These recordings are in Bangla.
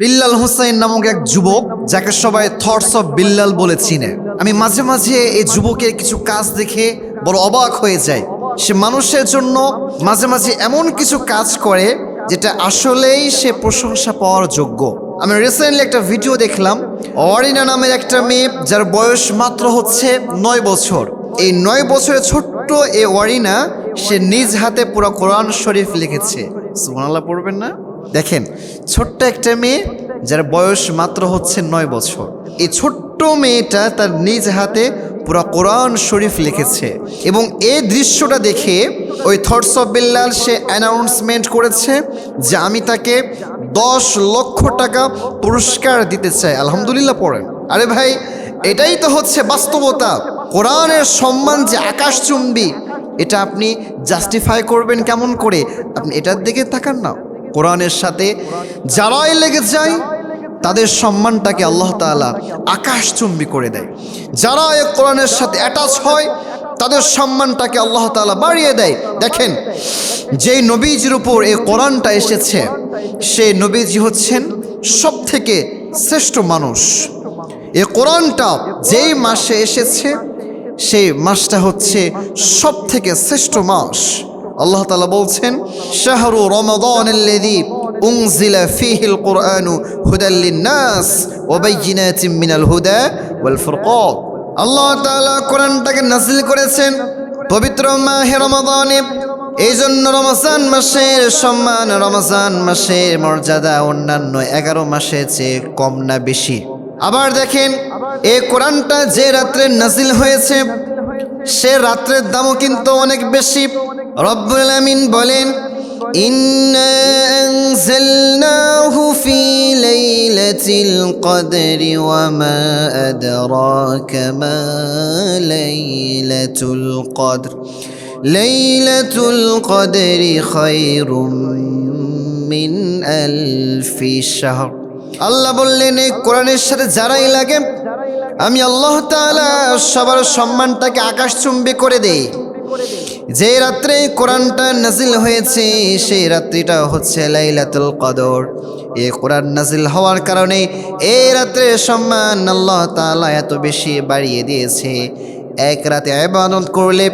বিল্লাল হুসাইন নামক এক যুবক, যাকে সবাই থটস অফ বিল্লাল বলে চিনে। আমি মাঝে মাঝে এই যুবকের কিছু কাজ দেখে বড় অবাক হয়ে যাই। সে মানুষের জন্য মাঝে মাঝে এমন কিছু কাজ করে যেটা আসলেই সে প্রশংসা পাওয়ার যোগ্য। আমি রিসেন্টলি একটা ভিডিও দেখলাম, অরিনা নামের একটা মেয়ে, যার বয়স মাত্র হচ্ছে 9 বছর। এই 9 বছরের ছোট্ট এই অরিনা, সে নিজ হাতে পুরো কোরআন শরীফ লিখেছে। সুবহানাল্লাহ পড়বেন না? দেখেন, ছোট্ট একটা মেয়ে যার বয়স মাত্র হচ্ছে 9 বছর, এই ছোট্ট মেয়েটা তার নিজ হাতে পুরো কোরআন শরীফ লিখেছে। এবং এই দৃশ্যটা দেখে ওই thoughts of Billal say announcement করেছে যে আমি তাকে 10 লক্ষ টাকা পুরস্কার দিতে চাই। আলহামদুলিল্লাহ পড়েন। আরে ভাই, এটাই তো হচ্ছে বাস্তবতা। কোরআনের সম্মান যে আকাশচুম্বী, এটা আপনি জাস্টিফাই করবেন কেমন করে? আপনি এটার দিকে তাকান না। কোরআনের সাথে যারাই লেগে যায় তাদের সম্মানটাকে আল্লাহ তাআলা আকাশচুম্বী করে দেয়। যারা এই কোরআনের সাথে অ্যাটাচ হয় তাদের সম্মানটাকে আল্লাহ তাআলা বাড়িয়ে দেয়। দেখেন, যেই নবীজির উপর এই কোরআনটা এসেছে, সেই নবীজি হচ্ছেন সব থেকে শ্রেষ্ঠ মানুষ। এই কোরআনটা যেই মাসে এসেছে, সেই মাসটা হচ্ছে সব থেকে শ্রেষ্ঠ মাস। আল্লাহ তাআলা বলছেন, শাহরু রমাদানাল্লাযী উনজিলা ফীহিল কুরআনু হুদাল লিন-নাস ওয়া বাইয়িনাতিম মিনাল হুদা ওয়াল ফুরকান। আল্লাহ তাআলা কোরআনটাকে নাযিল করেছেন পবিত্র মাহে রমাদানে। এই জন্য রমজান মাসের সম্মান, রমজান মাসের মর্যাদা অন্যান্য 11 মাসের চেয়ে কম না বেশি। আবার দেখেন, এই কোরআনটা যে রাত্রে নাজিল হয়েছে, সে রাত্রের দামও কিন্তু অনেক বেশি। রব্বুল আমিন বলেন, ইন্না আনজালনাহু ফি লাইলাতিল কদরি ওয়া মা আদরাকা মা লাইলাতুল কদর লাইলাতুল কদরি খায়রুম মিন আলফি শাহর। আল্লাহ বললেন, এই কোরআনের সাথে যারাই লাগে আমি আল্লাহ তাআলা সবার সম্মানটাকে আকাশচুম্বী করে দেই। যে রাত্রে কোরআনটা নাজিল হয়েছে, সেই রাত্রিটা হচ্ছে লাইলাতুল কদর। এই কোরআন নাজিল হওয়ার কারণে এই রাত্রের সম্মান আল্লাহ তাআলা এত বেশি বাড়িয়ে দিয়েছে। এক রাতে ইবাদত করলে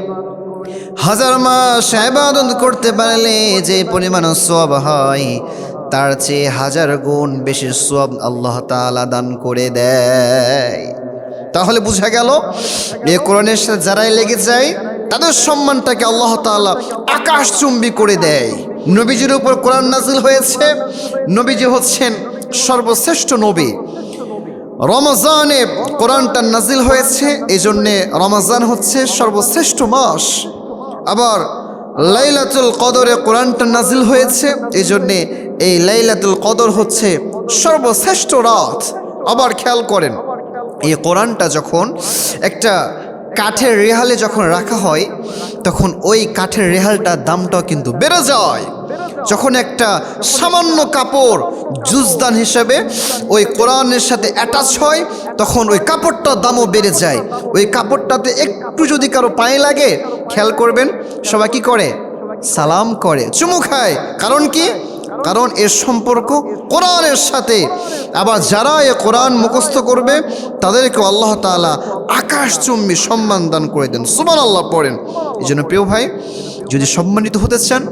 1000 মাস ইবাদত করতে পারলে যে পরিমাণ সওয়াব হয়, তার চেয়ে 1000 গুণ বেশি সওয়াব আল্লাহ তাআলা দান করে দেয়। তাহলে বোঝা গেল, এই কোরআনের সাথে যারাই লেগে যায় তাদের সম্মানটাকে আল্লাহ তাআলা আকাশচুম্বী করে দেয়। নবীজির উপর কোরআন নাজিল হয়েছে, নবীজি হচ্ছেন সর্বশ্রেষ্ঠ নবী। রমজানে কোরআনটা নাজিল হয়েছে, এই জন্যে রমজান হচ্ছে সর্বশ্রেষ্ঠ মাস। আবার লাইলাতুল কদরে কোরআনটা নাজিল হয়েছে, এই জন্যে এই লাইলাতুল কদর হচ্ছে সর্বশ্রেষ্ঠ রাত। আবার খেয়াল করেন, এই কোরআনটা যখন একটা কাঠের রেহালে যখন রাখা হয়, তখন ওই কাঠের রেহালটার দামটাও কিন্তু বেড়ে যায়। যখন একটা সামান্য কাপড় জুজদান হিসেবে ওই কোরআনের সাথে অ্যাটাচ হয়, তখন ওই কাপড়টার দামও বেড়ে যায়। ওই কাপড়টাতে একটু যদি কারো পায়ে লাগে, খেয়াল করবেন সবাই কি করে? সালাম করে, চুমু খায়। কারণ কি? কারণ এর সম্পর্ক কোরআনের সাথে। আবার যারা এ কোরআন মুখস্থ করবে তাদেরকে আল্লাহ তাআলা আকাশচুম্বী সম্মান দান করে দেন। সুবহানাল্লাহ পড়েন। এই জন্য প্রিয় ভাই, যদি সম্মানিত হতে চান,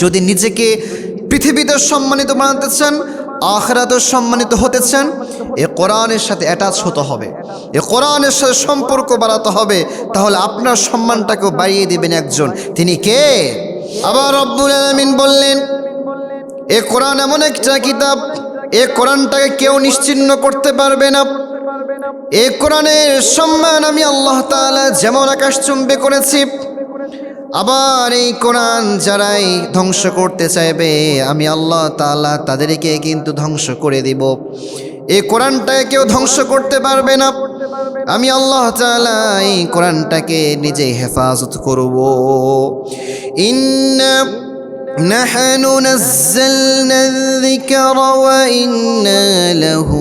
যদি নিজেকে পৃথিবীতে সম্মানিত বানাতে চান, আখিরাতেও সম্মানিত হতে চান, এ কোরআনের সাথে অ্যাটাচ হতে হবে, এ কোরআনের সাথে সম্পর্ক বাড়াতে হবে। তাহলে আপনার সম্মানটাকেও বাড়িয়ে দেবেন একজন, তিনি কে? আবার রব্বুল আলামিন বললেন, এ কোরআন এমন একটা কিতাব, এ কোরআনটাকে কেউ নিশ্চিহ্ন করতে পারবে না। এ কোরআনের সম্মান আমি আল্লাহ তাআলা যেমন আকাশচুম্বী করেছি, আবার এই কোরআন যারাই ধ্বংস করতে চাইবে, আমি আল্লাহ তাআলা তাদেরকে কিন্তু ধ্বংস করে দিব। এই কোরআনটাকে কেউ ধ্বংস করতে পারবে না। আমি আল্লাহ তাআলা এই কোরআনটাকে নিজে হেফাজত করব। ইন্না নাহনু নাযালনা যিকরা ওয়া ইন্না লাহু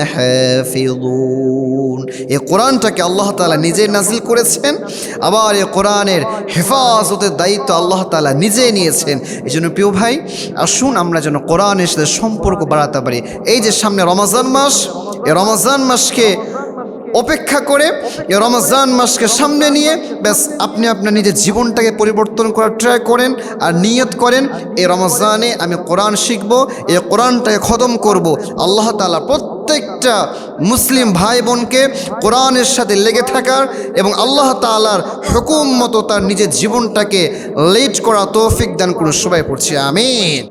লাহাফিযুন। এই কোরআনটাকে আল্লাহ তাআলা নিজেই নাজিল করেছেন, আবার এই কোরআনের হেফাজতের দায়িত্ব আল্লাহ তাআলা নিজেই নিয়েছেন। এই জন্য প্রিয় ভাই, আসুন আমরা যেন কোরআনের সাথে সম্পর্ক বাড়াতে পারি। এই যে সামনে রমজান মাস, এই রমজান মাসকে অপেক্ষা করে, এই রমজান মাসকে সামনে নিয়ে ব্যাস আপনি আপনার নিজের জীবনটাকে পরিবর্তন করার ট্রাই করেন আর নিয়ত করেন, এই রমজানে আমি কোরআন শিখব, এই কোরআনটাকে খতম করব। আল্লাহ তাআলা প্রত্যেকটা মুসলিম ভাই বোনকে কোরআনের সাথে লেগে থাকার এবং আল্লাহ তাআলার হুকুম মতো তার নিজের জীবনটাকে লিড করা তৌফিক দান করুন। সবাই পড়ছি আমিন।